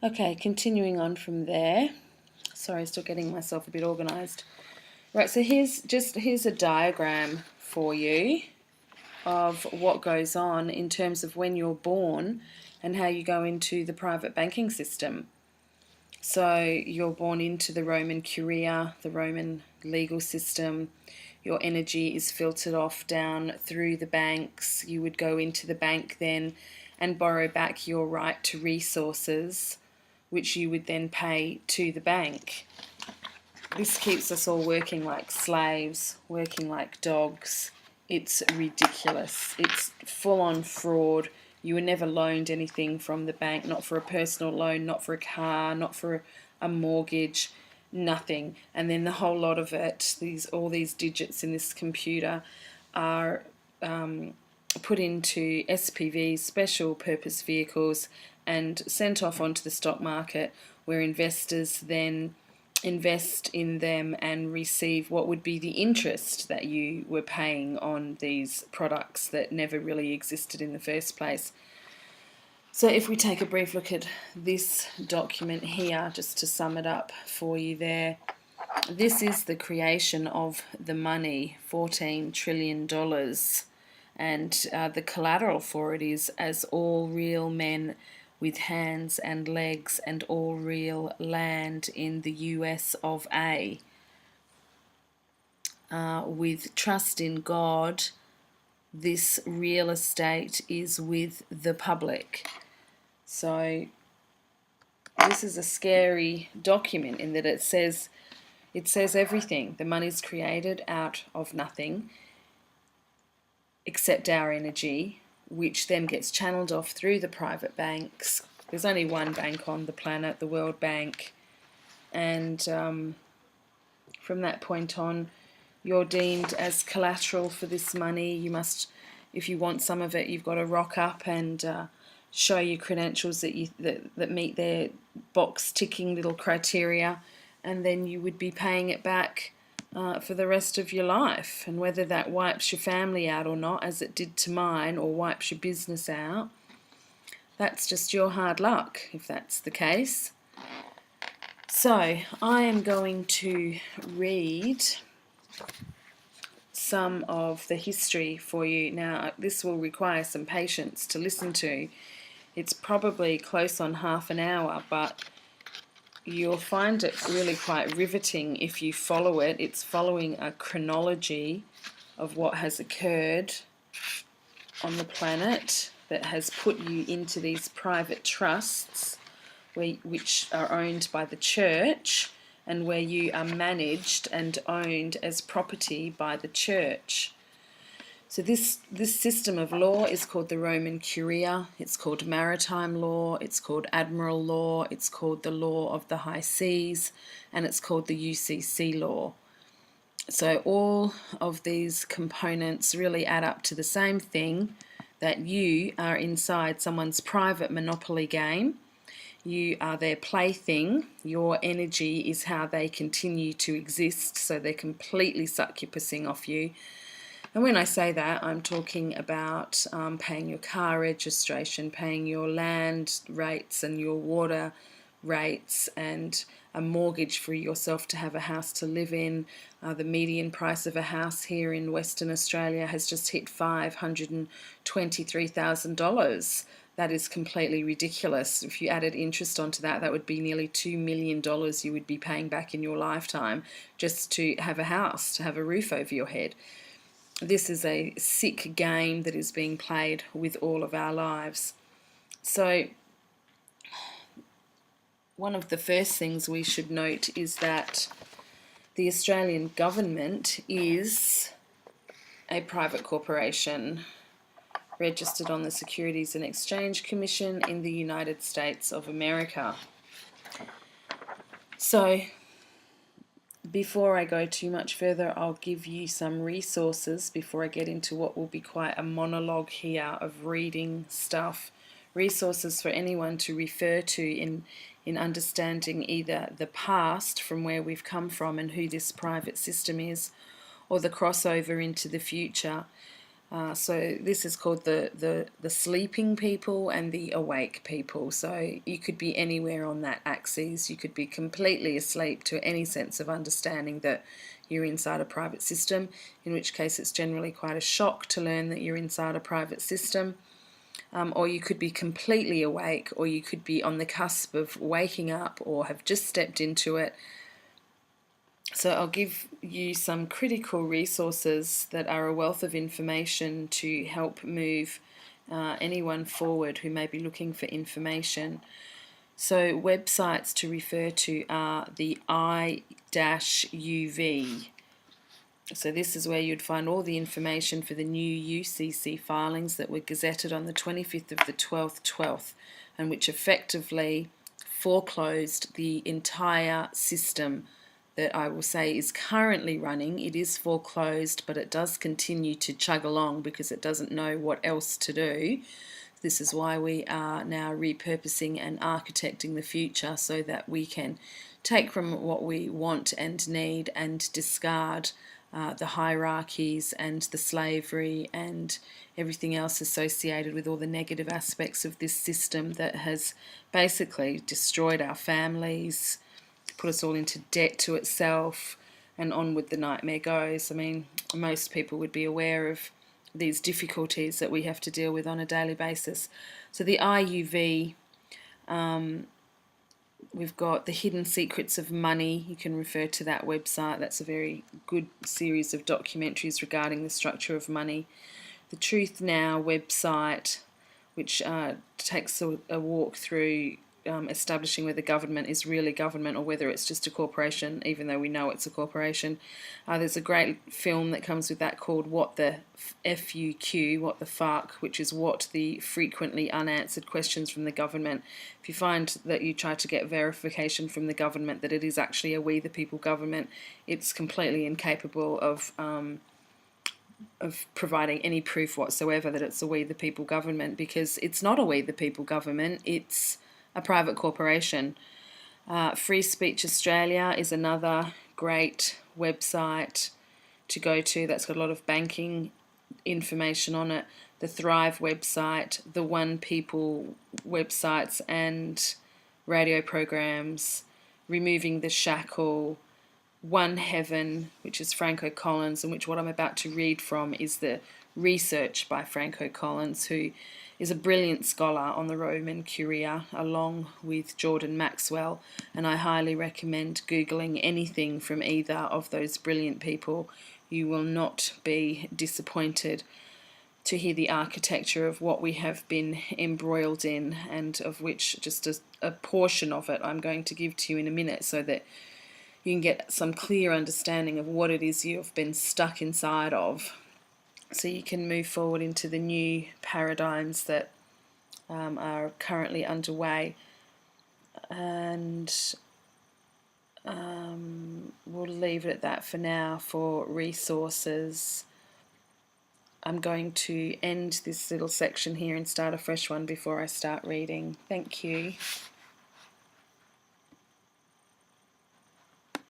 Okay, continuing on from there. Sorry, still getting myself a bit organised. Right, so here's a diagram for you of what goes on in terms of when you're born and how you go into the private banking system. So you're born into the Roman Curia, the Roman legal system. Your energy is filtered off down through the banks. You would go into the bank then and borrow back your right to resources, which you would then pay to the bank. This keeps us all working like slaves, working like dogs. It's ridiculous. It's full-on fraud. You were never loaned anything from the bank, not for a personal loan, not for a car, not for a mortgage, nothing. And then the whole lot of it, all these digits in this computer are put into SPVs, special purpose vehicles, and sent off onto the stock market, where investors then invest in them and receive what would be the interest that you were paying on these products that never really existed in the first place. So if we take a brief look at this document here, just to sum it up for you there, this is the creation of the money, $14 trillion, and the collateral for it is "as all real men with hands and legs and all real land in the US of A. With trust in God, this real estate is with the public." So this is a scary document in that it says everything. The money's created out of nothing except our energy, which then gets channeled off through the private banks. There's only one bank on the planet, the World Bank, and from that point on, you're deemed as collateral for this money. You must, if you want some of it, you've got to rock up and show your credentials that meet their box-ticking little criteria, and then you would be paying it back for the rest of your life. And whether that wipes your family out or not, as it did to mine, or wipes your business out, that's just your hard luck if that's the case. So I am going to read some of the history for you. Now, this will require some patience to listen to. It's probably close on half an hour, but you'll find it really quite riveting if you follow it. It's following a chronology of what has occurred on the planet that has put you into these private trusts which are owned by the church, and where you are managed and owned as property by the church. So this system of law is called the Roman Curia, it's called maritime law, it's called admiral law, it's called the law of the high seas, and it's called the UCC law. So all of these components really add up to the same thing, that you are inside someone's private monopoly game. You are their plaything. Your energy is how they continue to exist, so they completely suck your pissing off you. And when I say that, I'm talking about paying your car registration, paying your land rates and your water rates, and a mortgage for yourself to have a house to live in. The median price of a house here in Western Australia has just hit $523,000. That is completely ridiculous. If you added interest onto that, that would be nearly $2 million you would be paying back in your lifetime just to have a house, to have a roof over your head. This is a sick game that is being played with all of our lives. So one of the first things we should note is that the Australian government is a private corporation registered on the Securities and Exchange Commission in the United States of America. So before I go too much further, I'll give you some resources before I get into what will be quite a monologue here of reading stuff. Resources for anyone to refer to in understanding either the past from where we've come from and who this private system is, or the crossover into the future. So this is called the sleeping people and the awake people. So you could be anywhere on that axis. You could be completely asleep to any sense of understanding that you're inside a private system, in which case it's generally quite a shock to learn that you're inside a private system. Or you could be completely awake, or you could be on the cusp of waking up or have just stepped into it. So I'll give you some critical resources that are a wealth of information to help move anyone forward who may be looking for information. So websites to refer to are the I-UV. So this is where you'd find all the information for the new UCC filings that were gazetted on the 25th of the 12th, and which effectively foreclosed the entire system that I will say is currently running. It is foreclosed, but it does continue to chug along because it doesn't know what else to do. This is why we are now repurposing and architecting the future, so that we can take from what we want and need and discard the hierarchies and the slavery and everything else associated with all the negative aspects of this system that has basically destroyed our families, put us all into debt to itself, and onward the nightmare goes. I mean, most people would be aware of these difficulties that we have to deal with on a daily basis. So the IUV, we've got The Hidden Secrets of Money. You can refer to that website. That's a very good series of documentaries regarding the structure of money. The Truth Now website, which takes a walk through establishing whether government is really government or whether it's just a corporation, even though we know it's a corporation. There's a great film that comes with that called What the FUQ, What the Fuck, which is what the frequently unanswered questions from the government. If you find that you try to get verification from the government that it is actually a we the people government, it's completely incapable of providing any proof whatsoever that it's a we the people government, because it's not a we the people government, it's a private corporation. Free Speech Australia is another great website to go to that's got a lot of banking information on it. The Thrive website, the One People websites and radio programs, Removing the Shackle, One Heaven, which is Franco Collins, and which what I'm about to read from is the research by Franco Collins, who is a brilliant scholar on the Roman Curia, along with Jordan Maxwell, and I highly recommend Googling anything from either of those brilliant people. You will not be disappointed to hear the architecture of what we have been embroiled in, and of which just a portion of it I'm going to give to you in a minute, so that you can get some clear understanding of what it is you've been stuck inside of, so you can move forward into the new paradigms that are currently underway. And we'll leave it at that for now for resources. I'm going to end this little section here and start a fresh one before I start reading. Thank you.